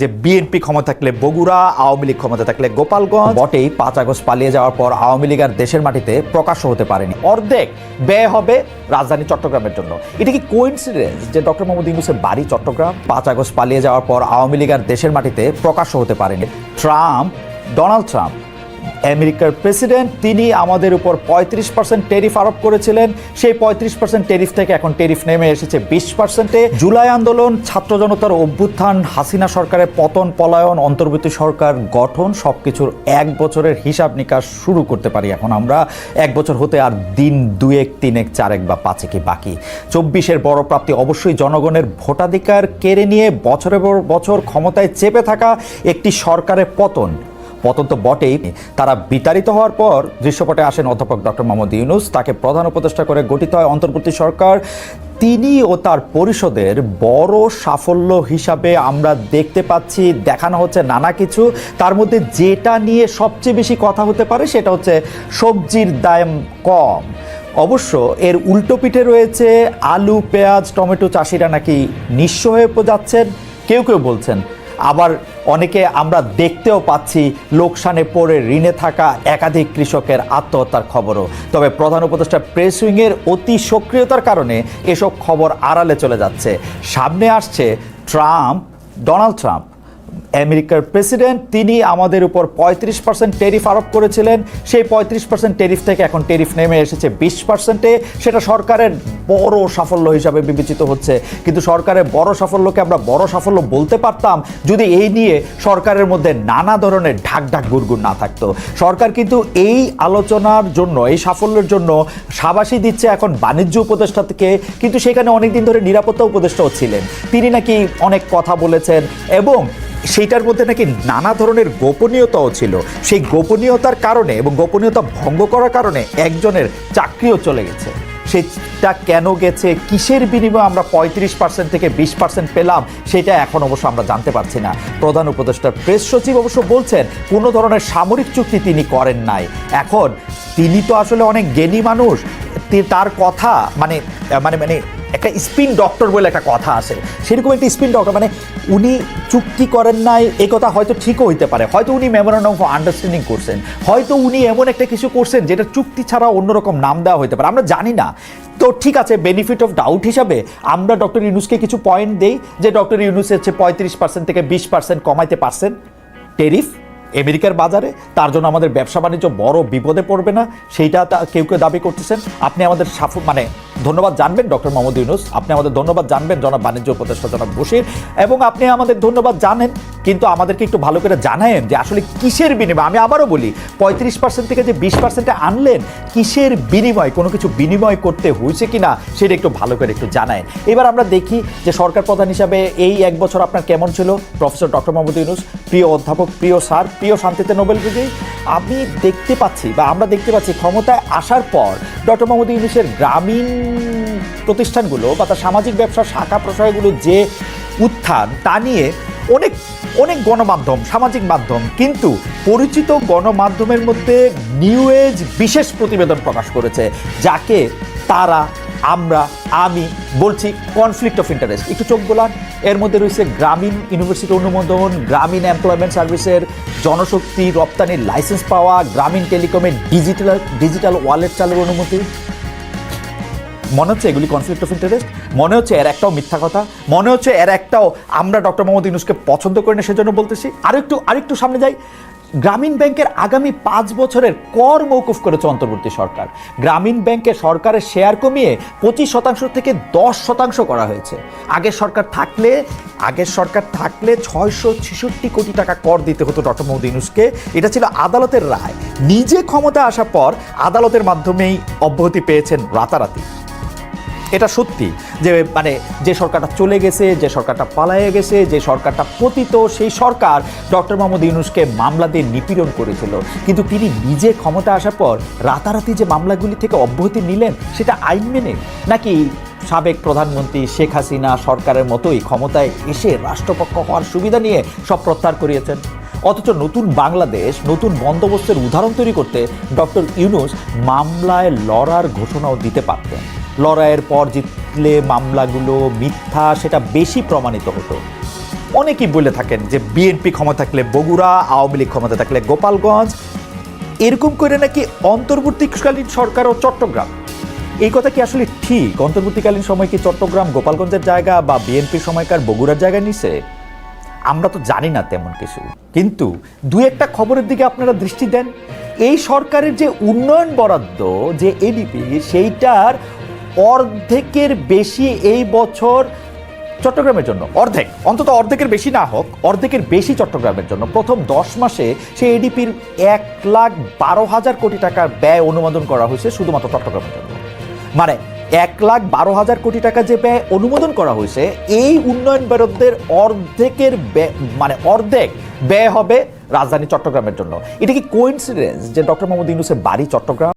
যে বিএনপি ক্ষমতা থাকলে বগুড়া, আওয়ামী লীগ ক্ষমতা থাকলে গোপালগঞ্জ। বটেই 5 আগস্ট পালিয়ে যাওয়ার পর আওয়ামী লীগ আর দেশের মাটিতে প্রকাশ্য হতে পারেনি। অর্ধেক ব্যয় হবে রাজধানী চট্টগ্রামের জন্য। এটা কি কোইন্সিডেন্স যে ডক্টর মোহাম্মদ ইউনূসের বাড়ি চট্টগ্রাম? 5 আগস্ট পালিয়ে যাওয়ার পর আওয়ামী লীগ আর দেশের মাটিতে প্রকাশ্য হতে পারেনি। ডোনাল্ড ট্রাম্প আমেরিকার প্রেসিডেন্ট, তিনি আমাদের উপর 35% ট্যারিফ আরোপ করেছিলেন। সেই 35% ট্যারিফ থেকে এখন ট্যারিফ নেমে এসেছে 20%-এ। জুলাই আন্দোলন, ছাত্র জনতার অভ্যুত্থান, হাসিনা সরকারের পতন, পলায়ন, অন্তর্বর্তী সরকার গঠন, সবকিছুর 1 বছরের হিসাব নিকাশ শুরু করতে পারি এখন আমরা। 1 বছর হতে আর দিন 2, 3, 4 বা 5 কি বাকি। 24-এর বড় প্রাপ্তি অবশ্যই জনগণের ভোটাধিকার কেড়ে নিয়ে বছরের পর বছর ক্ষমতায় চেপে থাকা একটি সরকারের পতন তো বটেই। তারা বিতাড়িত হওয়ার পর দৃশ্যপটে আসেন অধ্যাপক ডক্টর মোহাম্মদ ইউনূস। তাকে প্রধান উপদেষ্টা করে গঠিত হয় অন্তর্বর্তী সরকার। তিনি ও তার পরিষদের বড় সাফল্য হিসাবে আমরা দেখতে পাচ্ছি দেখানো হচ্ছে নানা কিছু। তার মধ্যে যেটা নিয়ে সবচেয়ে বেশি কথা হতে পারে সেটা হচ্ছে সবজির দাম কম। অবশ্য এর উল্টো পিঠে রয়েছে আলু, পেঁয়াজ, টমেটো চাষিরা নাকি নিঃস্ব হয়ে যাচ্ছেন, কেউ কেউ বলছেন। আবার অনেকে আমরা দেখতেও পাচ্ছি লোকসানে পড়ে ঋণে থাকা একাধিক কৃষকের আত্মহত্যার খবরও। তবে প্রধান উপদেষ্টা প্রেস উইংয়ের অতি সক্রিয়তার কারণে এসব খবর আড়ালে চলে যাচ্ছে। সামনে আসছে ডোনাল্ড ট্রাম্প আমেরিকার প্রেসিডেন্ট, তিনি আমাদের উপর 35% ট্যারিফ আরোপ করেছিলেন। সেই 35% ট্যারিফ থেকে এখন ট্যারিফ নেমে এসেছে 20%-এ। সেটা সরকারের বড় সাফল্য হিসাবে বিবেচিত হচ্ছে। কিন্তু সরকারের বড় সাফল্যকে আমরা বড় সাফল্য বলতে পারতাম যদি এই নিয়ে সরকারের মধ্যে নানা ধরনের ঢাক গুড়গুড় না থাকতো। সরকার কিন্তু এই আলোচনার জন্য, এই সাফল্যের জন্য সাবাসী দিচ্ছে এখন বাণিজ্য উপদেষ্টা থেকে, কিন্তু সেখানে অনেকদিন ধরে নিরাপত্তা উপদেষ্টাও ছিলেন। তিনি নাকি অনেক কথা বলেছেন এবং সেইটার মধ্যে নাকি নানা ধরনের গোপনীয়তাও ছিল। সেই গোপনীয়তার কারণে এবং গোপনীয়তা ভঙ্গ করার কারণে একজনের চাকরিও চলে গেছে। সেটা কেন গেছে, কিসের বিনিময়ে আমরা 35% থেকে 20% পেলাম, সেটা এখন অবশ্য আমরা জানতে পারছি না। প্রধান উপদেষ্টার প্রেস সচিব অবশ্য বলছেন কোনো ধরনের সামরিক চুক্তি তিনি করেন নাই। এখন তিনি তো আসলে অনেক জ্ঞানী মানুষ, তার কথা মানে একটা স্পিন ডক্টর বলে একটা কথা আছে, সেরকম একটা স্পিন ডক্টর, মানে উনি চুক্তি করেন নাই এই কথা হয়তো ঠিকও হইতে পারে। হয়তো উনি মেমোরেন্ডাম অফ আন্ডারস্ট্যান্ডিং করছেন, হয়তো উনি এমন একটা কিছু করছেন যেটা চুক্তি ছাড়া অন্যরকম নাম দেওয়া হইতে পারে, আমরা জানি না। তো ঠিক আছে, বেনিফিট অফ ডাউট হিসাবে আমরা ডক্টর ইউনূসকে কিছু পয়েন্ট দেই যে ডক্টর ইউনূস হচ্ছে 35% থেকে 20% কমাইতে পারছেন ট্যারিফ আমেরিকার বাজারে, তার জন্য আমাদের ব্যবসা বাণিজ্য বড় বিপদে পড়বে না, সেইটা কেউ কেউ দাবি করতেছেন। আপনি আমাদের ধন্যবাদ জানবেন ডক্টর মোহাম্মদ ইউনূস, আপনি আমাদের ধন্যবাদ জানবেন জনাব বাণিজ্য উপদেষ্টা জনাব বশির, এবং আপনি আমাদের ধন্যবাদ জানেন, কিন্তু আমাদেরকে একটু ভালো করে জানায়েন যে আসলে কিসের বিনিময়। আমি আবারও বলি, 35% থেকে যে 20%-এ আনলেন, কিসের বিনিময়, কোনো কিছু বিনিময় করতে হয়েছে কিনা সেটা একটু ভালো করে একটু জানায়েন। এবার আমরা দেখি যে সরকার প্রধান হিসাবে এই 1 বছর আপনার কেমন ছিল প্রফেসর ডক্টর মোহাম্মদ ইউনূস, প্রিয় অধ্যাপক, প্রিয় স্যার, প্রিয় শান্তিতে নোবেল বিজয়ী। আমরা দেখতে পাচ্ছি ক্ষমতায় আসার পর ডক্টর মোহাম্মদ ইউনূসের গ্রামীণ প্রতিষ্ঠানগুলো বা তার সামাজিক ব্যবসার শাখা প্রশাখাগুলো যে উত্থান, তা নিয়ে অনেক গণমাধ্যম, সামাজিক মাধ্যম, কিন্তু পরিচিত গণমাধ্যমের মধ্যে নিউ এজ বিশেষ প্রতিবেদন প্রকাশ করেছে, যাকে আমি বলছি কনফ্লিক্ট অফ ইন্টারেস্ট। একটু চোখ বোলান, এর মধ্যে রয়েছে গ্রামীণ ইউনিভার্সিটি অনুমোদন, গ্রামীণ এমপ্লয়মেন্ট সার্ভিসের জনশক্তি রপ্তানির লাইসেন্স পাওয়া, গ্রামীণ টেলিকমের ডিজিটাল ওয়ালেট চালুর অনুমতি। মনে হচ্ছে এগুলি কনফ্লিক্ট অফ ইন্টারেস্ট? মনে হচ্ছে এর একটাও মিথ্যা কথা? মনে হচ্ছে এর একটাও আমরা ডক্টর মোহাম্মদ ইউনূসকে পছন্দ করি না সেজন্য বলতেছি? আরেকটু সামনে যাই। গ্রামীণ ব্যাংকের আগামী 5 বছরের কর মৌকুফ করেছে অন্তর্বর্তী সরকার। গ্রামীণ ব্যাংকে সরকারের শেয়ার কমিয়ে 25% থেকে 10% করা হয়েছে। আগের সরকার থাকলে 666 কোটি টাকা কর দিতে হতো ডক্টর মোহাম্মদ ইউনূসকে। এটা ছিল আদালতের রায়। নিজে ক্ষমতা আসার পর আদালতের মাধ্যমেই অব্যাহতি পেয়েছেন রাতারাতি। এটা সত্যি যে সরকারটা চলে গেছে, যে সরকারটা পালায়ে গেছে, যে সরকারটা পতিত, সেই সরকার ডক্টর মোহাম্মদ ইউনূসকে মামলা দিয়ে নিপীড়ন করেছিল। কিন্তু তিনি নিজে ক্ষমতা আসার পর রাতারাতি যে মামলাগুলি থেকে অব্যাহতি নিলেন, সেটা আইন মেনে, নাকি সাবেক প্রধানমন্ত্রী শেখ হাসিনা সরকারের মতোই ক্ষমতায় এসে রাষ্ট্রপক্ষ হওয়ার সুবিধা নিয়ে সব প্রত্যাহার করিয়েছেন? অথচ নতুন বাংলাদেশ, নতুন বন্দোবস্তের উদাহরণ তৈরি করতে ডক্টর ইউনূস মামলায় লড়ার ঘোষণাও দিতে পারতেন। লড়াইয়ের পর জিতলে মামলাগুলো মিথ্যা, সেটা বেশি প্রমাণিত হতো। অনেকেই বলে থাকেন যে বিএনপি ক্ষমতা থাকলে বগুড়া, আওয়ামী লীগ ক্ষমতা থাকলে গোপালগঞ্জ, এরকম করে নাকি অন্তর্বর্তীকালীন সরকার ও চট্টগ্রাম। এই কথা কি আসলে ঠিক? অন্তর্বর্তীকালীন সময় কি চট্টগ্রাম গোপালগঞ্জের জায়গা বা বিএনপির সময়কার বগুড়ার জায়গা নিছে? আমরা তো জানি না তেমন কিছু, কিন্তু দু একটা খবরের দিকে আপনারা দৃষ্টি দেন। এই সরকারের যে উন্নয়ন বরাদ্দ, যে এডিপি, সেইটার অর্ধেকের বেশি এই বছর চট্টগ্রামের জন্য। অর্ধেক, অন্তত অর্ধেকের বেশি না হোক, অর্ধেকের বেশি চট্টগ্রামের জন্য। প্রথম 10 মাসে সেই এডিপির 1,12,000 কোটি টাকার ব্যয় অনুমোদন করা হয়েছে শুধুমাত্র চট্টগ্রামের জন্য। মানে 1,12,000 কোটি টাকা যে ব্যয় অনুমোদন করা হয়েছে, এই উন্নয়ন বরাদ্দের অর্ধেকের মানে অর্ধেক ব্যয় হবে রাজধানী চট্টগ্রামের জন্য। এটা কি কোইন্সিডেন্স যে ডক্টর মোহাম্মদ ইউনূসের বাড়ি চট্টগ্রাম?